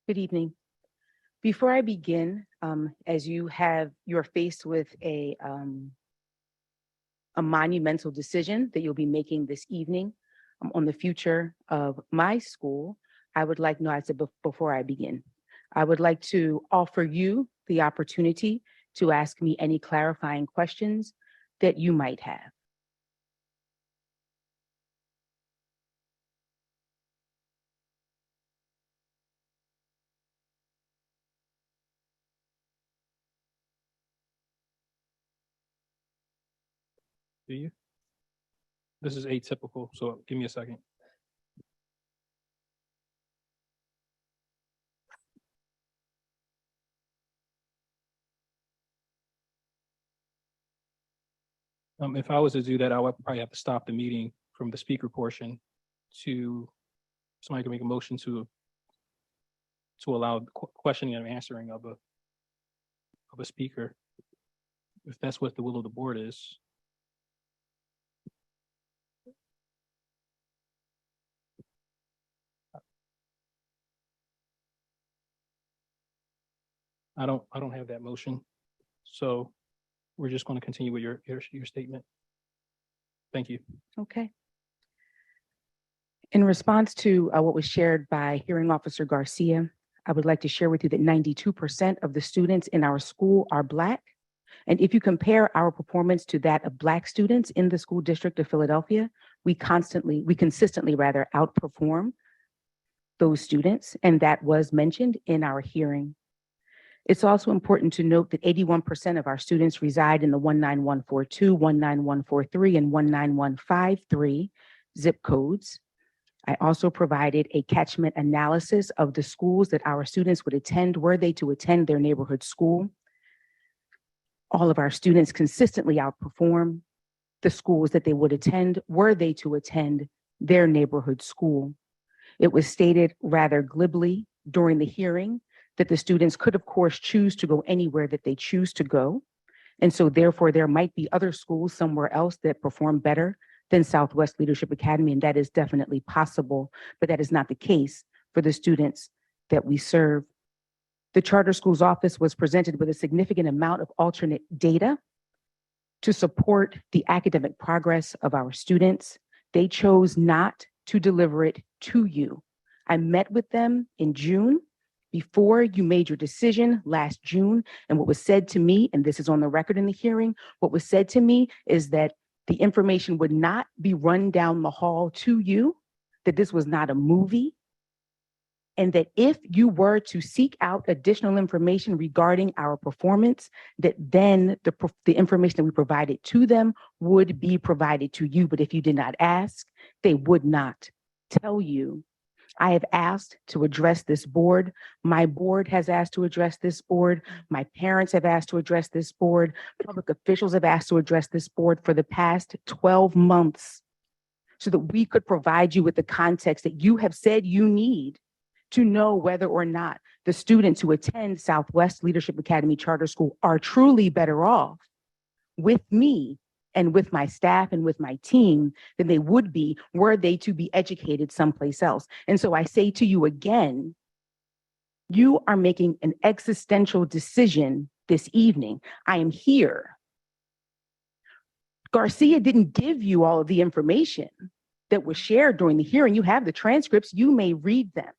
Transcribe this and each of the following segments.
Good evening. Before I begin, as you're faced with a monumental decision that you'll be making this evening on the future of my school, I would like, no, I said before I begin, I would like to offer you the opportunity to ask me any clarifying questions that you might have. Do you? This is atypical, so give me a second. If I was to do that, I would probably have to stop the meeting from the speaker portion to somebody can make a motion to allow questioning and answering of a speaker, if that's what the will of the board is. I don't have that motion, so we're just going to continue with your statement. Thank you. Okay. In response to what was shared by Hearing Officer Garcia, I would like to share with you that 92% of the students in our school are Black. And if you compare our performance to that of Black students in the school district of Philadelphia, we consistently outperform those students, and that was mentioned in our hearing. It's also important to note that 81% of our students reside in the 19142, 19143, and 19153 zip codes. I also provided a catchment analysis of the schools that our students would attend were they to attend their neighborhood school. All of our students consistently outperform the schools that they would attend were they to attend their neighborhood school. It was stated rather glibly during the hearing that the students could, of course, choose to go anywhere that they choose to go. And so therefore, there might be other schools somewhere else that perform better than Southwest Leadership Academy, and that is definitely possible, but that is not the case for the students that we serve. The Charter Schools Office was presented with a significant amount of alternate data to support the academic progress of our students. They chose not to deliver it to you. I met with them in June before you made your decision last June, and what was said to me, and this is on the record in the hearing, what was said to me is that the information would not be run down the hall to you, that this was not a movie, and that if you were to seek out additional information regarding our performance, that then the information that we provided to them would be provided to you. But if you did not ask, they would not tell you. I have asked to address this board. My board has asked to address this board. My parents have asked to address this board. Public officials have asked to address this board for the past 12 months so that we could provide you with the context that you have said you need to know whether or not the students who attend Southwest Leadership Academy Charter School are truly better off with me and with my staff and with my team than they would be were they to be educated someplace else. And so I say to you again, you are making an existential decision this evening. I am here. Garcia didn't give you all of the information that was shared during the hearing. You have the transcripts. You may read them.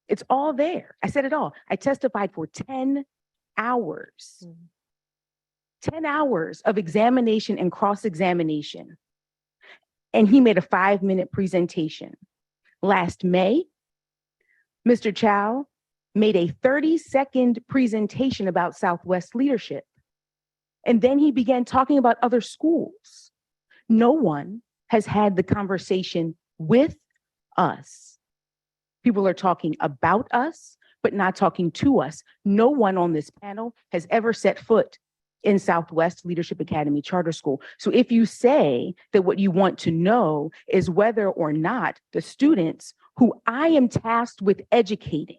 It's all there. I said it all. I testified for 10 hours. 10 hours of examination and cross-examination. And he made a 5-minute presentation. Last May, Mr. Chow made a 30-second presentation about Southwest leadership. And then he began talking about other schools. No one has had the conversation with us. People are talking about us, but not talking to us. No one on this panel has ever set foot in Southwest Leadership Academy Charter School. So if you say that what you want to know is whether or not the students who I am tasked with educating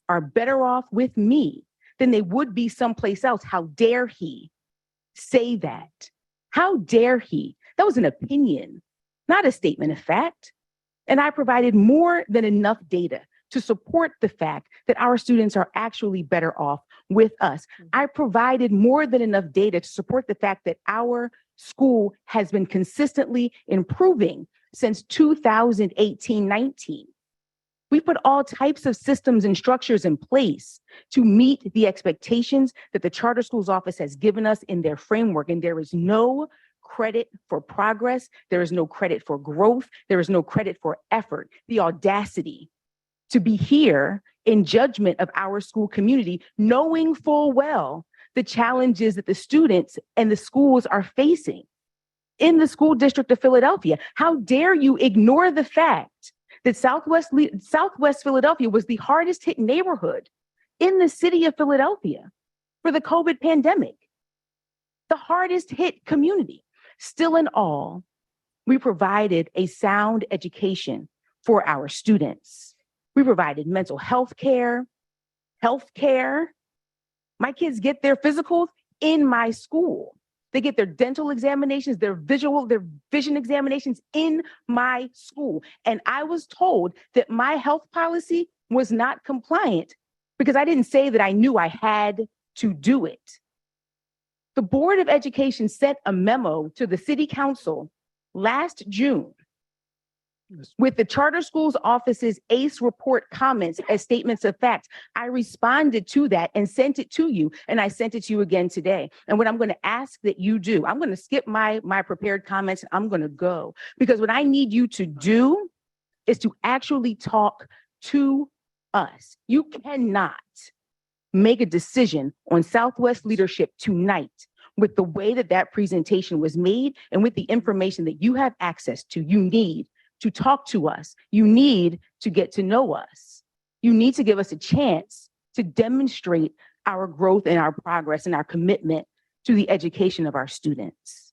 are better off with me than they would be someplace else, how dare he say that? How dare he? That was an opinion, not a statement of fact. And I provided more than enough data to support the fact that our students are actually better off with us. I provided more than enough data to support the fact that our school has been consistently improving since 2018-19. We put all types of systems and structures in place to meet the expectations that the Charter Schools Office has given us in their framework. And there is no credit for progress. There is no credit for growth. There is no credit for effort. The audacity to be here in judgment of our school community, knowing full well the challenges that the students and the schools are facing in the school district of Philadelphia. How dare you ignore the fact that Southwest Philadelphia was the hardest hit neighborhood in the city of Philadelphia for the COVID pandemic, the hardest hit community. Still in all, we provided a sound education for our students. We provided mental health care, My kids get their physicals in my school. They get their dental examinations, their vision examinations in my school. And I was told that my health policy was not compliant because I didn't say that I knew I had to do it. The Board of Education sent a memo to the City Council last June with the Charter Schools Office's ACE report comments as statements of fact. I responded to that and sent it to you, and I sent it to you again today. And what I'm going to ask that you do, I'm going to skip my prepared comments, and I'm going to go, because what I need you to do is to actually talk to us. You cannot make a decision on Southwest leadership tonight with the way that that presentation was made and with the information that you have access to. You need to talk to us. You need to get to know us. You need to give us a chance to demonstrate our growth and our progress and our commitment to the education of our students.